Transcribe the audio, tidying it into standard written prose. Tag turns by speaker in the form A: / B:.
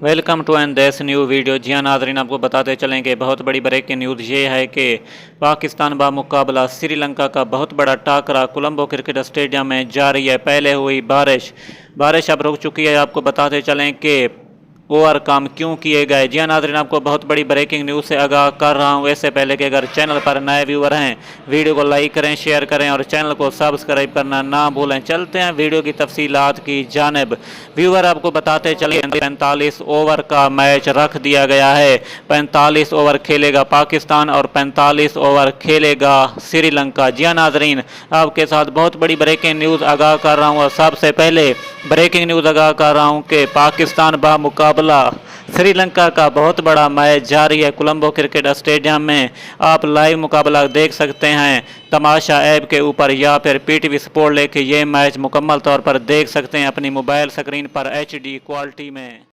A: Welcome to N देश new video. जी हाँ नाज़रीन, आपको बताते चलें कि बहुत बड़ी ब्रेकिंग न्यूज़ ये है कि पाकिस्तान बामुकाबला श्रीलंका का बहुत बड़ा टाकरा कोलंबो क्रिकेट स्टेडियम में जारी है। पहले हुई बारिश अब रुक चुकी है। आपको बताते चलें कि ओवर काम क्यों किए गए। जी हाँ नाज़रीन, आपको बहुत बड़ी ब्रेकिंग न्यूज़ से आगाह कर रहा हूँ। इससे पहले कि अगर चैनल पर नए व्यूअर हैं, वीडियो को लाइक करें, शेयर करें और चैनल को सब्सक्राइब करना ना भूलें। चलते हैं वीडियो की तफसीलात की जानिब। व्यूअर, आपको बताते चले 45 ओवर का मैच रख दिया गया है। 45 ओवर खेलेगा पाकिस्तान और 45 ओवर खेलेगा श्रीलंका। जी हाँ नाज़रीन, आपके साथ बहुत बड़ी ब्रेकिंग न्यूज़ आगाह कर रहा हूँ। और सबसे पहले ब्रेकिंग न्यूज़ आगाह कर रहा हूँ कि पाकिस्तान बामुकाबला श्रीलंका का बहुत बड़ा मैच जारी है कोलंबो क्रिकेट स्टेडियम में। आप लाइव मुकाबला देख सकते हैं तमाशा ऐप के ऊपर या फिर पीटीवी स्पोर्ट लेके ये मैच मुकम्मल तौर पर देख सकते हैं अपनी मोबाइल स्क्रीन पर HD क्वालिटी में।